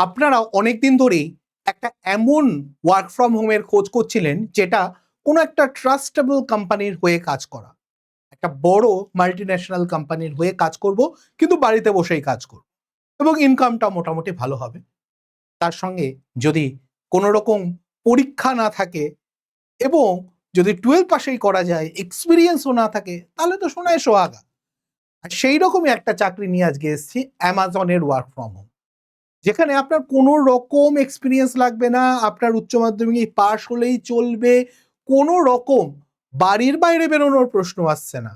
আপনারা অনেকদিন ধরেই একটা এমন ওয়ার্ক ফ্রম হোমের খোঁজ করছিলেন যেটা কোনো একটা ট্রাস্টেবল কোম্পানির হয়ে কাজ করা, একটা বড় মাল্টিন্যাশনাল কোম্পানির হয়ে কাজ করব, কিন্তু বাড়িতে বসেই কাজ করব এবং ইনকামটা মোটামুটি ভালো হবে। তার সঙ্গে যদি কোনো রকম পরীক্ষা না থাকে এবং যদি 12 পাশেই করা যায়, এক্সপিরিয়েন্সও না থাকে, তাহলে তো শোনায় সোহাগা। আর সেই রকমই একটা চাকরি নিয়ে আজকে এসেছি, অ্যামাজনের ওয়ার্ক ফ্রম হোম, যেখানে আপনার কোনো রকম এক্সপিরিয়েন্স লাগবে না, আপনার উচ্চ মাধ্যমিক পাশ হলেই চলবে, কোনো রকম বাড়ির বাইরে বেরোনোর প্রশ্ন আসছে না।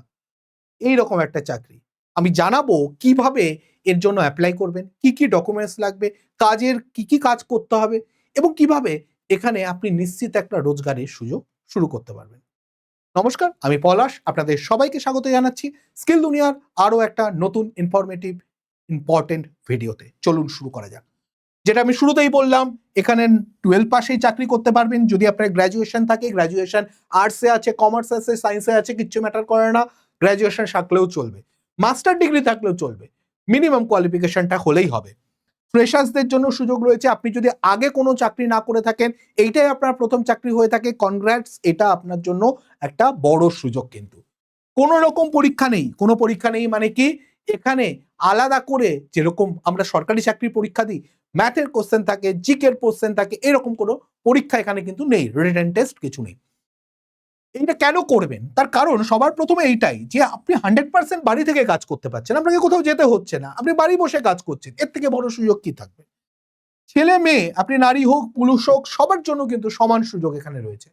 এই রকম একটা চাকরি আমি জানাবো কিভাবে এর জন্য অ্যাপ্লাই করবেন, কি কি ডকুমেন্টস লাগবে, কাজের কি কি কাজ করতে হবে এবং কিভাবে এখানে আপনি নিশ্চিত একটা রোজগারের সুযোগ শুরু করতে পারবেন। নমস্কার, আমি পলাশ, আপনাদের সবাইকে স্বাগত জানাচ্ছি স্কিল দুনিয়ার আরও একটা নতুন ইনফরমেটিভ ইম্পর্টেন্ট ভিডিওতে। চলুন শুরু করা যাক। যেটা আমি শুরুতেই বললাম, এখানে 12 পাশেই চাকরি করতে পারবেন। যদি আপনার গ্র্যাজুয়েশন থাকে, গ্র্যাজুয়েশন আর্টসে আছে, কমার্স আছে, সায়েন্সে আছে, কিচ্ছু ম্যাটার করে না, গ্র্যাজুয়েশন থাকলেও চলবে, মাস্টার ডিগ্রি থাকলেও চলবে, মিনিমাম কোয়ালিফিকেশনটা হলেই হবে। ফ্রেশার্সদের জন্য সুযোগ রয়েছে। আপনি যদি আগে কোনো চাকরি না করে থাকেন, এইটাই আপনার প্রথম চাকরি হয়ে থাকে, কনগ্রাটস, এটা আপনার জন্য একটা বড় সুযোগ। কিন্তু কোনো রকম পরীক্ষা নেই, কোনো পরীক্ষা নেই মানে কি, এখানে আলাদা করে যেরকম আমরা সরকারি চাকরির পরীক্ষা দিই, ম্যাথের কোশ্চেন থাকে, জিকের কোশ্চেন থাকে, এরকম কোনো পরীক্ষা এখানে কিন্তু নেই, রিটেন টেস্ট কিছু নেই। এইটা কেন করবেন? তার কারণ সবার প্রথমে এইটাই যে আপনি 100% বাড়ি থেকে কাজ করতে পারছেন, আপনাকে কোথাও যেতে হচ্ছে না, আপনি বাড়ি বসে কাজ করছেন। এর থেকে বড় সুযোগ কি থাকবে? ছেলে মেয়ে, আপনি নারী হোক পুরুষ হোক, সবার জন্য কিন্তু সমান সুযোগ এখানে রয়েছে।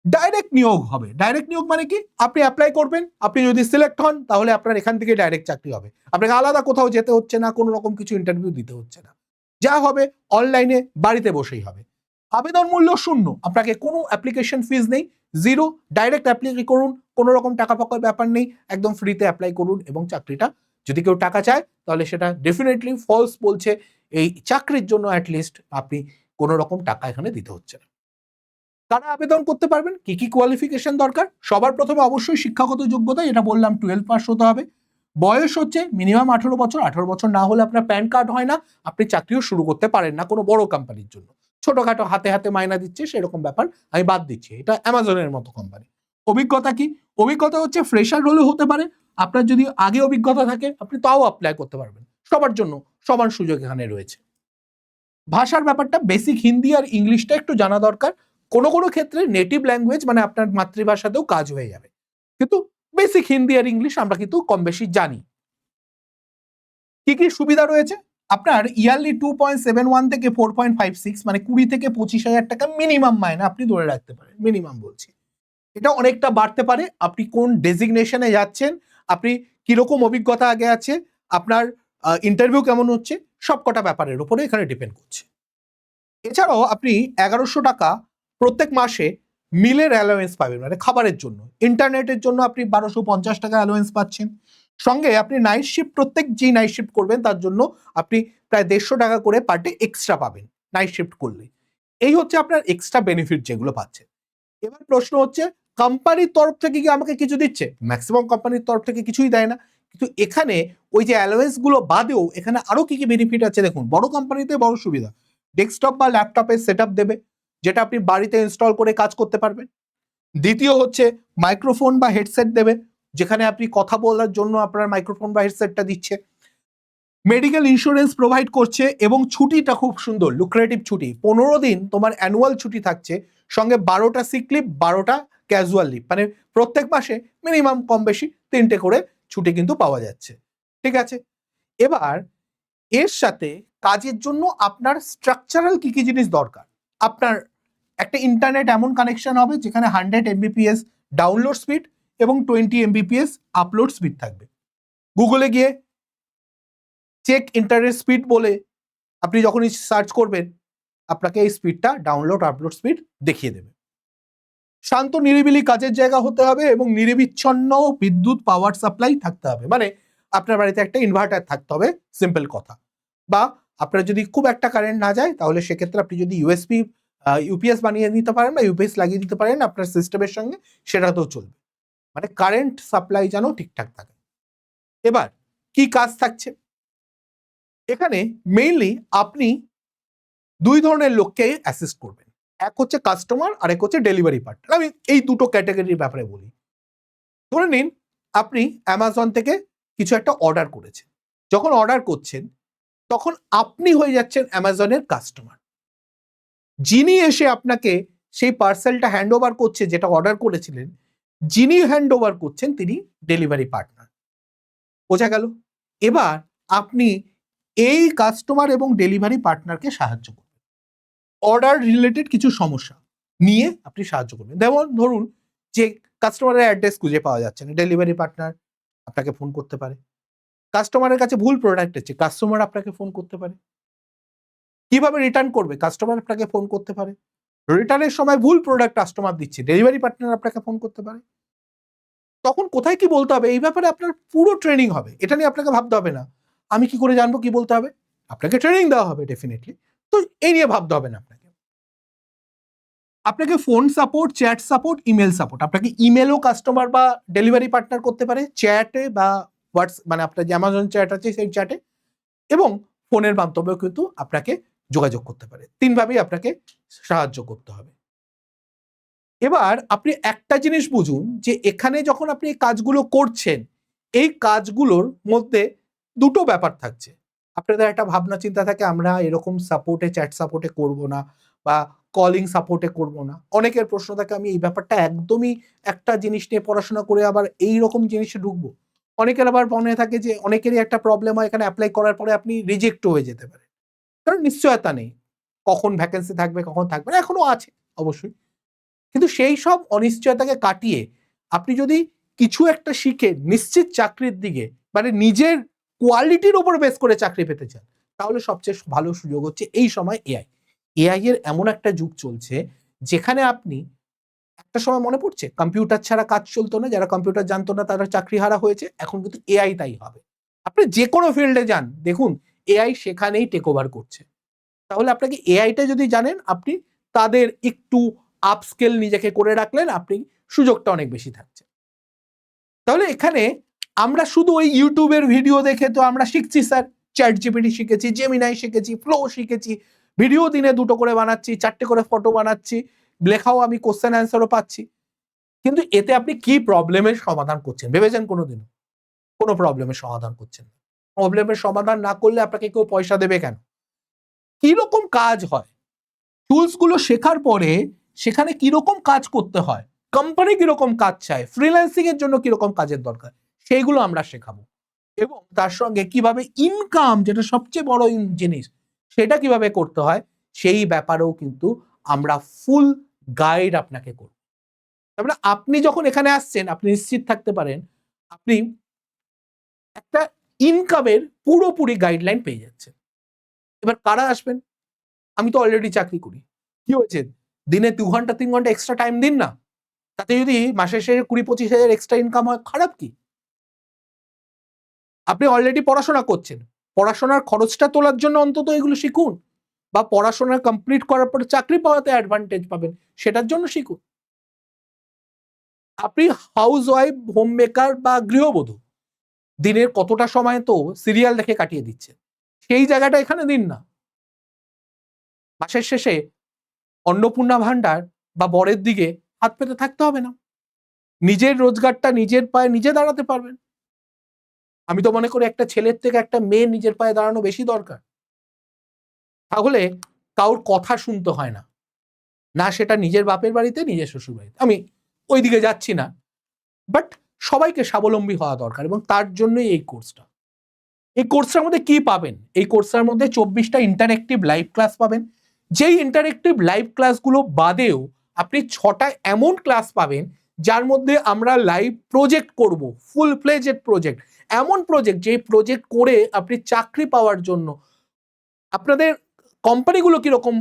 ডাইরেক্ট নিয়োগ হবে। ডাইরেক্ট নিয়োগ মানে কি, আপনি অ্যাপ্লাই করবেন, আপনি যদি সিলেক্ট হন তাহলে আপনার এখান থেকে ডাইরেক্ট চাকরি হবে, আপনাকে আলাদা কোথাও যেতে হচ্ছে না, কোনো রকম কিছু ইন্টারভিউ দিতে হচ্ছে না, যা হবে অনলাইনে বাড়িতে বসেই হবে। আবেদন মূল্য শূন্য, আপনাকে কোনো অ্যাপ্লিকেশন ফিজ নেই, জিরো। ডাইরেক্ট অ্যাপ্লাই করুন, কোনো রকম টাকা পাকার ব্যাপার নেই, একদম ফ্রিতে অ্যাপ্লাই করুন এবং চাকরিটা, যদি কেউ টাকা চায় তাহলে সেটা ডেফিনেটলি ফলস বলছে। এই চাকরির জন্য অ্যাটলিস্ট আপনি কোনো রকম টাকা এখানে দিতে হচ্ছে না। তারা আবেদন করতে পারবেন। কি কি কোয়ালিফিকেশন দরকার? সবার প্রথমে অবশ্যই শিক্ষাগত যোগ্যতা, এটা বললাম 12 পাস হতে হবে। বয়স হচ্ছে মিনিমাম 18 বছর। 18 বছর না হলে আপনার প্যান কার্ড হয় না, আপনি চাকরিও শুরু করতে পারেন না কোনো বড় কোম্পানির জন্য। ছোটখাটো হাতে হাতে মাইনা দিচ্ছে সেরকম ব্যাপার আমি বাদ দিচ্ছি, এটা অ্যামাজনের মতো কোম্পানি। অভিজ্ঞতা কি? অভিজ্ঞতা হচ্ছে ফ্রেশার হলেও হতে পারে, আপনার যদি আগে অভিজ্ঞতা থাকে আপনি তাও অ্যাপ্লাই করতে পারবেন। সবার জন্য সমান সুযোগ এখানে রয়েছে। ভাষার ব্যাপারটা বেসিক হিন্দি আর ইংলিশটা একটু জানা দরকার। কোনো কোনো ক্ষেত্রে নেটিভ ল্যাঙ্গুয়েজ মানে আপনার মাতৃভাষাতেও কাজ হয়ে যাবে, কিন্তু বেসিক হিন্দি আর ইংলিশ আমরা কিন্তু কম বেশি জানি। কি কি সুবিধা রয়েছে? আপনার ইয়ারলি 2.71 থেকে 4.56 মানে 20 থেকে 25 হাজার টাকা মিনিমাম মাইনে আপনি ধরে রাখতে পারেন, মিনিমাম বলছি। এটা অনেকটা বাড়তে পারে, আপনি কোন ডেজিগনেশনে যাচ্ছেন, আপনি কিরকম অভিজ্ঞতা আগে আছে, আপনার ইন্টারভিউ কেমন হচ্ছে, সব কটা ব্যাপারের উপরে এখানে ডিপেন্ড করছে। এছাড়াও আপনি 1100 টাকা প্রত্যেক মাসে মিলের অ্যালাওয়েন্স পাবেন, মানে খাবারের জন্য। ইন্টারনেটের জন্য আপনি 1250 টাকা অ্যালাওয়েন্স পাচ্ছেন। সঙ্গে আপনি নাইট শিফট, প্রত্যেক যেই নাইট শিফট করবেন তার জন্য আপনি প্রায় 150 টাকা করে পার ডে এক্সট্রা পাবেন নাইট শিফট করলে। এই হচ্ছে আপনার এক্সট্রা বেনিফিট যেগুলো পাচ্ছেন। এবার প্রশ্ন হচ্ছে, কোম্পানির তরফ থেকে কি আমাকে কিছু দিচ্ছে? ম্যাক্সিমাম কোম্পানির তরফ থেকে কিছুই দেয় না, কিন্তু এখানে ওই যে অ্যালাওয়েন্স গুলো বাদেও এখানে আরো কি কি বেনিফিট আছে দেখুন। বড় কোম্পানিতে বড় সুবিধা, ডেস্কটপ বা ল্যাপটপের সেটআপ দেবে, যেটা আপনি বাড়িতে ইনস্টল করে কাজ করতে পারবেন। দ্বিতীয় হচ্ছে মাইক্রোফোন বা হেডসেট দেবে, যেখানে আপনি কথা বলার জন্য আপনার মাইক্রোফোন বা হেডসেটটা দিচ্ছে। মেডিকেল ইন্স্যুরেন্স প্রোভাইড করছে এবং ছুটিটা খুব সুন্দর, লুক্রেটিভ ছুটি, 15 দিন তোমার অ্যানুয়াল ছুটি থাকছে, সঙ্গে 12টা সিক লিভ, 12টা ক্যাজুয়াল লিভ, মানে প্রত্যেক মাসে মিনিমাম কম বেশি 3টে করে ছুটি কিন্তু পাওয়া যাচ্ছে। ঠিক আছে, এবার এর সাথে কাজের জন্য আপনার স্ট্রাকচারাল কি কি জিনিস দরকার। আপনার একটা ইন্টারনেট এমন কানেকশন হবে যেখানে 100 Mbps ডাউনলোড স্পিড এবং 20 Mbps আপলোড স্পিড থাকবে। গুগলে গিয়ে চেক ইন্টারনেট স্পিড বলে আপনি যখনই সার্চ করবেন, আপনাকে এই স্পিডটা, ডাউনলোড আপলোড স্পিড দেখিয়ে দেবে। শান্ত নিরিবিলি কাজের জায়গা হতে হবে এবং নিরবিচ্ছিন্ন বিদ্যুৎ পাওয়ার সাপ্লাই থাকতে হবে, মানে আপনার বাড়িতে একটা ইনভার্টার থাকতে হবে, সিম্পল কথা। বা আপনার যদি খুব একটা কারেন্ট না যায় তাহলে সেক্ষেত্রে আপনি যদি ইউএসপি ইউপিএস বানিয়ে নিতে পারেন বা ইউপিএস লাগিয়ে দিতে পারেন আপনার সিস্টেমের সঙ্গে, সেটাতেও চলবে, মানে কারেন্ট সাপ্লাই যেন ঠিকঠাক থাকে। এবার কি কাজ থাকছে এখানে? মেইনলি আপনি দুই ধরনের লোককে অ্যাসিস্ট করবেন, এক হচ্ছে কাস্টমার আর এক হচ্ছে ডেলিভারি পার্টনার। আমি এই দুটো ক্যাটাগরির ব্যাপারে বলি। ধরে নিন আপনি অ্যামাজন থেকে কিছু একটা অর্ডার করেছেন, যখন অর্ডার করছেন তখন আপনি হয়ে যাচ্ছেন অ্যামাজনের কাস্টমার। যিনি এসে আপনাকে সেই পার্সেলটা হ্যান্ড ওভার করছে যেটা অর্ডার করেছিলেন, যিনি হ্যান্ড ওভার করছেন তিনি ডেলিভারি পার্টনার। বোঝা গেল? এবার আপনি এই কাস্টমার এবং ডেলিভারি পার্টনারকে সাহায্য করবেন, অর্ডার রিলেটেড কিছু সমস্যা নিয়ে আপনি সাহায্য করবেন। যেমন ধরুন যে কাস্টমারের অ্যাড্রেস খুঁজে পাওয়া যাচ্ছে না, ডেলিভারি পার্টনার আপনাকে ফোন করতে পারে। কাস্টমারের কাছে ভুল প্রোডাক্ট এসেছে, কাস্টমার আপনাকে ফোন করতে পারে। কিভাবে রিটার্ন করবে, কাস্টমার আপনাকে ফোন করতে পারে। রিটার্নের সময় ভুল প্রোডাক্ট কাস্টমার দিচ্ছে, ডেলিভারি পার্টনার আপনাকে ফোন করতে পারে। তখন কোথায় কি বলতে হবে এই ব্যাপারে আপনার পুরো ট্রেনিং হবে, এটা নিয়ে আপনাকে ভাবতে হবে না আমি কি করে জানবো কি বলতে হবে, আপনাকে ট্রেনিং দেওয়া হবে ডেফিনেটলি। তো এই নিয়ে ভাবতে হবে না আপনাকে। আপনাকে phone support, chat support, email support, আপনাকে ইমেলও কাস্টমার বা ডেলিভারি পার্টনার করতে পারে, চ্যাটে বা মানে আপনার যে অ্যামাজন চ্যাট আছে সেই চ্যাটে, এবং ফোনের মাধ্যমেও কিন্তু আপনাকে যোগাযোগ করতে পারে। তিনভাবেই আপনাকে সাহায্য করতে হবে। এবার আপনি একটা জিনিস বুঝুন যে এখানে যখন আপনি এই কাজগুলো করছেন, এই কাজগুলোর মধ্যে দুটো ব্যাপার থাকছে। আপনাদের একটা ভাবনা চিন্তা থাকে আমরা এরকম সাপোর্টে, চ্যাট সাপোর্টে করব না বা কলিং সাপোর্টে করব না। অনেকের প্রশ্ন থাকে আমি এই ব্যাপারটা একদমই একটা জিনিস নিয়ে পড়াশোনা করে আবার এই রকম জিনিসে ঢুকবো। অনেকের আবার মনে থাকে যে অনেকেরই একটা প্রবলেম হয় এখানে অ্যাপ্লাই করার পরে আপনি রিজেক্ট হয়ে যেতে পারে, কারণ নিশ্চয়তা নেই কখন ভ্যাকেন্সি থাকবে কখন থাকবে না, এখনো আছে অবশ্যই। কিন্তু সেই সব অনিশ্চয়তাকে কাটিয়ে আপনি যদি কিছু একটা শিখে নিশ্চিত চাকরির দিকে, মানে নিজের কোয়ালিটির উপর বেস করে চাকরি পেতে চান, তাহলে সবচেয়ে ভালো সুযোগ হচ্ছে এই সময় এআই। এআই এর এমন একটা যুগ চলছে যেখানে আপনি, একটা সময় মনে পড়ছে কম্পিউটার ছাড়া কাজ চলতো না, যারা কম্পিউটার জানতো না তারা চাকরি হারা হয়েছে, এখন কিন্তু এআই তাই হবে। আপনি যে কোনো ফিল্ডে যান দেখুন এআই সেখানেই টেক ওভার করছে। তাহলে আপনাকে এআইটা যদি জানেন আপনি তাদের একটু আপস্কেল নিজেকে করে রাখলেন, আপনি সুযোগটা অনেক বেশি থাকছে। তাহলে এখানে আমরা শুধু ওই ইউটিউবের ভিডিও দেখে তো আমরা শিখছি স্যার, চ্যাট জিপিটি শিখেছি, জেমিনাই শিখেছি, ফ্লো শিখেছি, ভিডিও দিনে 2টো করে বানাচ্ছি, 4টে করে ফটো বানাচ্ছি, লেখাও আমি কোশ্চেন অ্যান্সারও পাচ্ছি। কিন্তু এতে আপনি কি প্রবলেমের সমাধান করছেন ভেবেছেন কোনোদিনও? কোনো প্রবলেমের সমাধান করছেন না। প্রবলেমের সমাধান না করলে আপনাকে কেউ পয়সা দেবে কেন? কিরকম কাজ হয়, টুলস গুলো শেখার পরে সেখানে কিরকম কাজ করতে হয়, কোম্পানি কিরকম কাজ চায়, ফ্রিল্যান্সিং এর জন্য কিরকম কাজের দরকার, সেইগুলো আমরা শেখাবো। এবং তার সঙ্গে কিভাবে ইনকাম, যেটা সবচেয়ে বড় জিনিস, সেটা কিভাবে করতে হয় সেই ব্যাপারেও কিন্তু আমরা ফুল গাইড আপনাকে করব। তারপরে আপনি যখন এখানে আসছেন আপনি নিশ্চিত থাকতে পারেন আপনি একটা ইনকামের পুরোপুরি গাইডলাইন পেয়ে যাচ্ছেন। এবার কারা আসবেন? আমি তো অলরেডি চাকরি করি, কি হয়েছে দিনে 2 ঘন্টা 3 ঘন্টা এক্সট্রা টাইম দিন না, তাতে যদি মাসের শেষে 20-25 হাজার এক্সট্রা ইনকাম হয়, খারাপ কি? আপনি অলরেডি পড়াশোনা করছেন, পড়াশোনার খরচটা তোলার জন্য অন্তত এগুলো শিখুন, বা পড়াশোনা কমপ্লিট করার পর চাকরি পাওয়াতে অ্যাডভান্টেজ পাবেন সেটার জন্য শিখুন। আপনি হাউস ওয়াইফ, হোম মেকার বা গৃহবধূ, দিনের কতটা সময় তো সিরিয়াল দেখে কাটিয়ে দিচ্ছে, সেই জায়গাটা এখানে দিন না। মাসের শেষে অন্নপূর্ণা ভান্ডার বা বরের দিকে হাত পেতে থাকতে হবে না, নিজের রোজগারটা নিজের পায়ে নিজে দাঁড়াতে পারবেন। আমি তো মনে করি একটা ছেলের থেকে একটা মেয়ে নিজের পায়ে দাঁড়ানো বেশি দরকার। তাহলে কারোর কথা শুনতে হয় না, না সেটা নিজের বাপের বাড়িতে নিজের শ্বশুর বাড়িতে। আমি ওই দিকে যাচ্ছি না, বাট সবাইকে স্বাবলম্বী হওয়া দরকার এবং তার জন্যই এই কোর্সটা। এই কোর্সটার মধ্যে কি পাবেন? এই কোর্সটার মধ্যে 24টা ইন্টারেক্টিভ লাইভ ক্লাস পাবেন, যেই ইন্টারেক্টিভ লাইভ ক্লাসগুলো বাদেও আপনি 6টা এমন ক্লাস পাবেন যার মধ্যে আমরা লাইভ প্রজেক্ট করব, ফুল ফ্লেজড প্রজেক্ট, এমন প্রজেক্ট যে প্রজেক্ট করে আপনি চাকরি পাওয়ার জন্য আপনাদের কোম্পানিগুলো কিরকম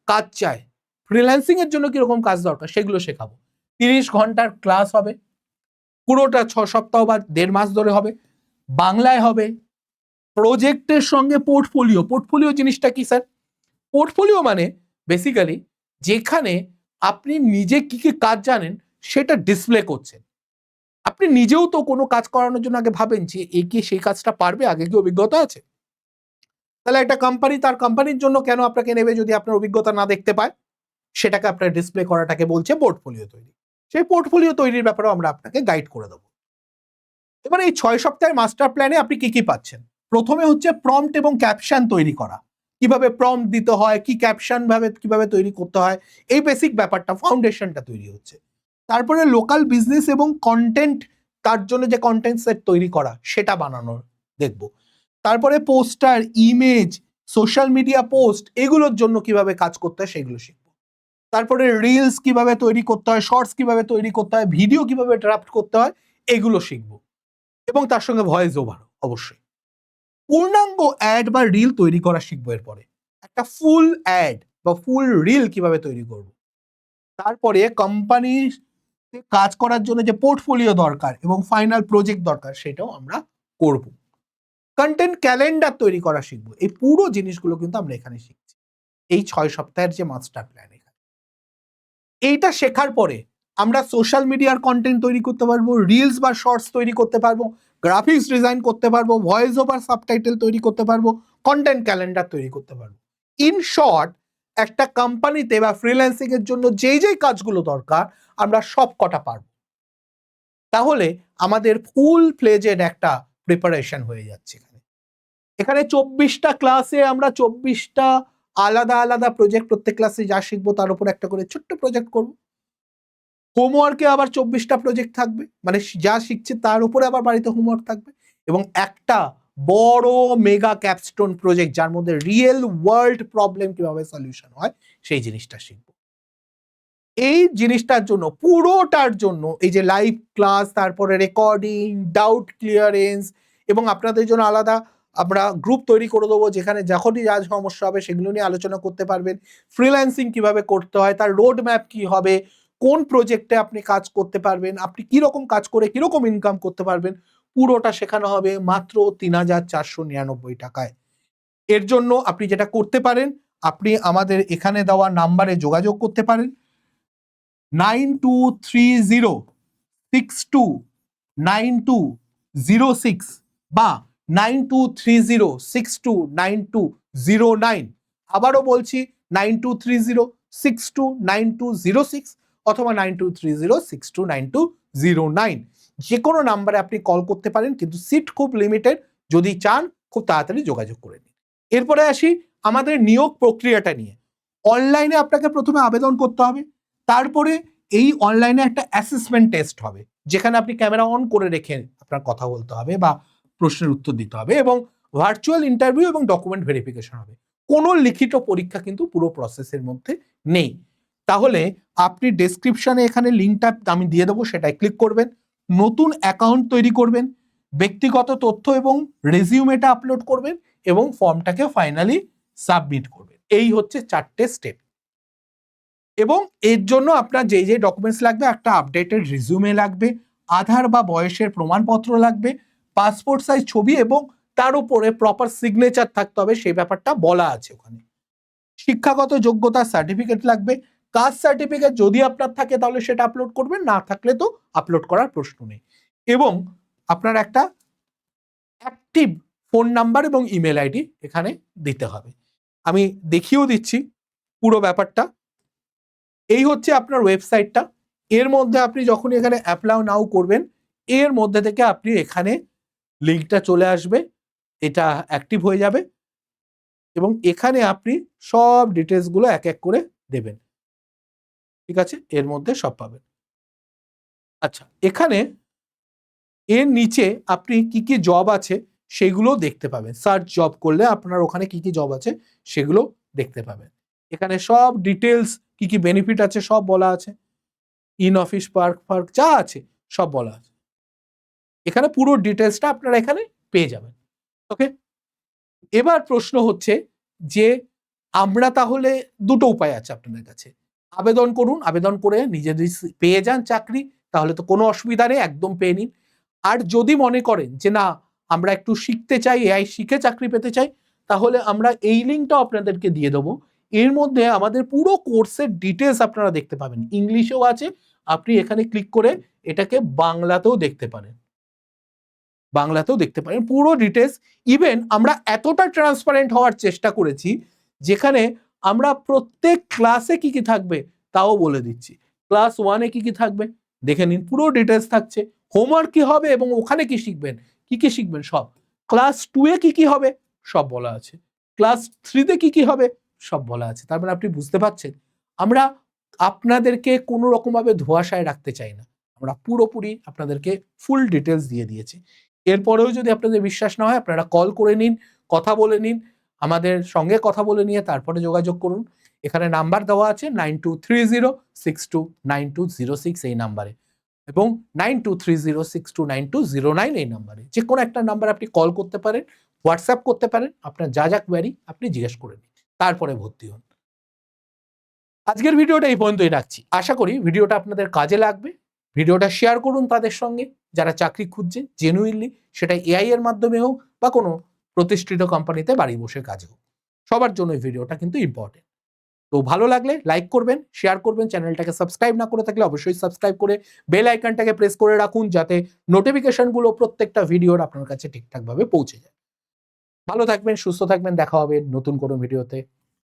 কাজ চায়, ফ্রিল্যান্সিং এর জন্য কিরকম কাজ দরকার, সেগুলো শেখাবো। 30 ঘন্টার ক্লাস হবে, পুরোটা 6 সপ্তাহ বা 1.5 মাস ধরে হবে, বাংলায় হবে, প্রজেক্টের সঙ্গে পোর্টফোলিও। পোর্টফোলিও জিনিসটা কি স্যার? পোর্টফোলিও মানে বেসিক্যালি যেখানে আপনি নিজে কি কি কাজ জানেন সেটা ডিসপ্লে করছেন। আপনি নিজেও তো কোনো কাজ করানোর জন্য আগে ভাবেন যে এ কি সেই কাজটা পারবে, আগে কি অভিজ্ঞতা আছে? তাহলে একটা কোম্পানি তার কোম্পানির জন্য কেন আপনাকে নেবে যদি আপনার অভিজ্ঞতা না দেখতে পায়? সেটাকে আপনার ডিসপ্লে করাটাকে বলছে পোর্টফোলিও তৈরি। সেই পোর্টফোলিও তৈরির ব্যাপারেও আমরা আপনাকে গাইড করে দেবো। এবার এই 6 সপ্তাহের মাস্টার প্ল্যানে আপনি কি কি পাচ্ছেন? প্রথমে হচ্ছে প্রম্পট এবং ক্যাপশন তৈরি করা, কিভাবে প্রম্পট দিতে হয়, কি ক্যাপশন কিভাবে তৈরি করতে হয়, এই বেসিক ব্যাপারটা ফাউন্ডেশনটা তৈরি হচ্ছে। তারপরে লোকাল বিজনেস এবং কন্টেন্ট, তার জন্য যে কন্টেন্ট সেট তৈরি করা সেটা বানানোর দেখব। তারপরে poster, image, social media post, এগুলোর জন্য কিভাবে কাজ করতে হয় সেগুলো শিখবো। তারপরে রিলস কিভাবে তৈরি করতে হয়, শর্টস কিভাবে তৈরি করতে হয়, ভিডিও কিভাবে ড্রাফট করতে হয়, এগুলো শিখবো। এবং তার সঙ্গে ভয়েস ওভার অবশ্যই। পূর্ণাঙ্গ অ্যাড বা রিল তৈরি করা শিখবো এরপরে। একটা ফুল অ্যাড বা ফুল রিল কিভাবে তৈরি করব। তারপরে কোম্পানির কাজ করার জন্য যে পোর্টফোলিও দরকার এবং ফাইনাল প্রজেক্ট দরকার সেটাও আমরা করব। কন্টেন্ট ক্যালেন্ডার তৈরি করা শিখবো। এই পুরো জিনিসগুলো কিন্তু আমরা এখানে শিখছি, এই 6 সপ্তাহের যে মাস্টার প্ল্যান। এখানে এইটা শেখার পরে আমরা সোশ্যাল মিডিয়ার কন্টেন্ট তৈরি করতে পারবো, রিলস বা শর্টস তৈরি করতে পারবো, গ্রাফিক্স ডিজাইন করতে পারবো, ভয়েস ওভার সাবটাইটেল তৈরি করতে পারবো, কন্টেন্ট ক্যালেন্ডার তৈরি করতে পারবো। ইন শর্ট, একটা কোম্পানিতে বা ফ্রিল্যান্সিং এর জন্য যেই যেই কাজগুলো দরকার আমরা সব কটা পারবো। তাহলে আমাদের ফুল ফ্লেজেড একটা প্রিপারেশন হয়ে যাচ্ছে। এখানে 24টা ক্লাসে আমরা 24টা আলাদা আলাদা প্রজেক্ট, প্রত্যেক ক্লাসে যা শিখবো তার উপর একটা করে ছোট্ট প্রজেক্ট করব। হোমওয়ার্কে আবার 24টা প্রজেক্ট থাকবে, মানে যা শিখছে তার উপরে আবার বাড়িতে হোমওয়ার্ক থাকবে, এবং একটা বড় মেগা ক্যাপস্টোন প্রজেক্ট যার মধ্যে রিয়েল ওয়ার্ল্ড প্রবলেম কিভাবে সলিউশন হয় সেই জিনিসটা শিখবো। এই জিনিসটার জন্য, পুরোটার জন্য, এই যে লাইভ ক্লাস, তারপরে রেকর্ডিং, ডাউট ক্লিয়ারেন্স, এবং আপনাদের জন্য আলাদা আমরা গ্রুপ তৈরি করে দেবো যেখানে যখনই যা সমস্যা হবে সেগুলো নিয়ে আলোচনা করতে পারবেন। ফ্রিল্যান্সিং কিভাবে করতে হয়, তার রোড ম্যাপ কি হবে, কোন প্রজেক্টে আপনি কাজ করতে পারবেন, আপনি কিরকম কাজ করে কিরকম ইনকাম করতে পারবেন, পুরোটা শেখানো হবে মাত্র ৩,৪৯৯ টাকায়। এর জন্য আপনি যেটা করতে পারেন, আপনি আমাদের এখানে দেওয়া নাম্বারে যোগাযোগ করতে পারেন, 9230629206 বা 9230629209। আবারও বলছি 9230629206 অথবা 9230629209। যে কোনো নাম্বারে আপনি কল করতে পারেন, কিন্তু সিট খুব লিমিটেড, যদি চান খুব তাড়াতাড়ি যোগাযোগ করে নিন। এরপরে আসি আমাদের নিয়োগ প্রক্রিয়াটা নিয়ে। অনলাইনে আপনাকে প্রথমে আবেদন করতে হবে, তারপরে এই অনলাইনে একটা অ্যাসেসমেন্ট টেস্ট হবে যেখানে আপনি ক্যামেরা অন করে রেখে আপনার কথা বলতে হবে বা প্রশ্নের উত্তর দিতে হবে, এবং ভার্চুয়াল ইন্টারভিউ এবং ডকুমেন্ট ভেরিফিকেশন হবে। কোনো লিখিত পরীক্ষা কিন্তু পুরো প্রসেসের মধ্যে নেই। তাহলে আপনি ডেসক্রিপশনে এখানে লিঙ্কটা আমি দিয়ে দেবো, সেটাই ক্লিক করবেন, নতুন অ্যাকাউন্ট তৈরি করবেন, ব্যক্তিগত তথ্য এবং রেজিউমেটা আপলোড করবেন এবং ফর্মটাকে ফাইনালি সাবমিট করবেন। এই হচ্ছে 4টে স্টেপ। এবং এর জন্য আপনার যে যে ডকুমেন্টস লাগবে, একটা আপডেটেড রিজিউমে লাগবে, আধার বা বয়সের প্রমাণপত্র লাগবে, পাসপোর্ট সাইজ ছবি, এবং তার উপরে প্রপার সিগনেচার থাকতে হবে, সেই ব্যাপারটা বলা আছে ওখানে। শিক্ষাগত যোগ্যতার সার্টিফিকেট লাগবে, কাস্ট সার্টিফিকেট যদি আপনার থাকে তাহলে সেটা আপলোড করবেন, না থাকলে তো আপলোড করার প্রশ্ন নেই। এবং আপনার একটা অ্যাক্টিভ ফোন নাম্বার এবং ইমেল আইডি এখানে দিতে হবে। আমি দেখিয়েও দিচ্ছি পুরো ব্যাপারটা। এই হচ্ছে আপনার ওয়েবসাইটটা। এর মধ্যে আপনি যখন এখানে অ্যাপ্লাই নাও করবেন, এর মধ্যে থেকে আপনি এখানে লিঙ্কটা চলে আসবে, এটা অ্যাক্টিভ হয়ে যাবে, এবং এখানে আপনি সব ডিটেলসগুলো এক এক করে দেবেন। ঠিক আছে, এর মধ্যে সব পাবেন। আচ্ছা, এখানে এর নিচে আপনি কি কি জব আছে সেগুলো দেখতে পাবেন। সার্চ জব করলে আপনার ওখানে কি কি জব আছে সেগুলো দেখতে পাবেন। এখানে সব ডিটেলস, কি কি বেনিফিট আছে সব বলা আছে, ইন অফিস পার্ক যা আছে সব বলা আছে। এখানে পুরো ডিটেলসটা আপনারা এখানে পেয়ে যাবেন। ওকে, এবার প্রশ্ন হচ্ছে যে আমরা তাহলে দুটো উপায় আছে আপনাদের কাছে। আবেদন করুন, আবেদন করে নিজে যদি পেয়ে যান চাকরি তাহলে তো কোনো অসুবিধা নেই, একদম পেয়ে নিন। আর যদি মনে করেন যে না, আমরা একটু শিখতে চাই, এআই শিখে চাকরি পেতে চাই, তাহলে আমরা এই লিঙ্কটা আপনাদেরকে দিয়ে দেবো। এর মধ্যে আমাদের পুরো কোর্সের ডিটেলস আপনারা দেখতে পাবেন, ইংলিশেও আছে, আপনি এখানে ক্লিক করে এটাকে বাংলাতেও দেখতে পারেন। বাংলাতেও দেখতে পারেন পুরো ডিটেলস। ইভেন আমরা এতটা ট্রান্সপারেন্ট হওয়ার চেষ্টা করেছি যেখানে আমরা প্রত্যেক ক্লাসে কি কি থাকবে তাও বলে দিচ্ছি। ক্লাস 1-এ কি কি থাকবে দেখে নিন, পুরো ডিটেলস থাকছে। হোমওয়ার্ক কি হবে এবং ওখানে কি শিখবেন, কি কি শিখবেন সব। ক্লাস 2-এ কি কি হবে সব বলা আছে। ক্লাস 3-তে কি কি হবে সব বলা আছে। তার মানে আপনি বুঝতে পারছেন আমরা আপনাদেরকে কোনো রকমভাবে ধোঁয়াশায় রাখতে চাই না, আমরা পুরোপুরি আপনাদেরকে ফুল ডিটেলস দিয়ে দিয়েছি। এরপরেও যদি আপনাদের বিশ্বাস না হয় আপনারা কল করে নিন, কথা বলে নিন, আমাদের সঙ্গে কথা বলে নিয়ে তারপরে যোগাযোগ করুন। এখানে নাম্বার দেওয়া আছে 9230629206 এই নাম্বারে এবং 9230629209 এই নাম্বারে। যে কোনো একটা নাম্বার আপনি কল করতে পারেন, হোয়াটসঅ্যাপ করতে পারেন, আপনার যা যা কোয়ারি আপনি জিজ্ঞেস করে নিন, তারপরে ভর্তি হন। আজকের ভিডিওটা এই পর্যন্তই রাখছি। আশা করি ভিডিওটা আপনাদের কাজে লাগবে। ভিডিওটা শেয়ার করুন তাদের সঙ্গে যারা চাকরি খুঁজছে জেনুইনলি, সেটা এআই এর মাধ্যমে হোক বা কোনো প্রতিষ্ঠিত কোম্পানিতে বাড়ি বসে কাজে হোক, সবার জন্য এই ভিডিওটা কিন্তু ইম্পর্টেন্ট। তো ভালো লাগলে লাইক করবেন, শেয়ার করবেন, চ্যানেলটাকে সাবস্ক্রাইব না করে থাকলে অবশ্যই সাবস্ক্রাইব করে বেল আইকনটাকে প্রেস করে রাখুন যাতে নোটিফিকেশনগুলো প্রত্যেকটা ভিডিওর আপনার কাছে ঠিকঠাকভাবে পৌঁছে যায়। ভালো থাকবেন, সুস্থ থাকবেন, দেখা হবে নতুন কোনো ভিডিওতে।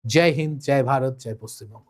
জয় হিন্দ, জয় ভারত, জয় পশ্চিমবঙ্গ।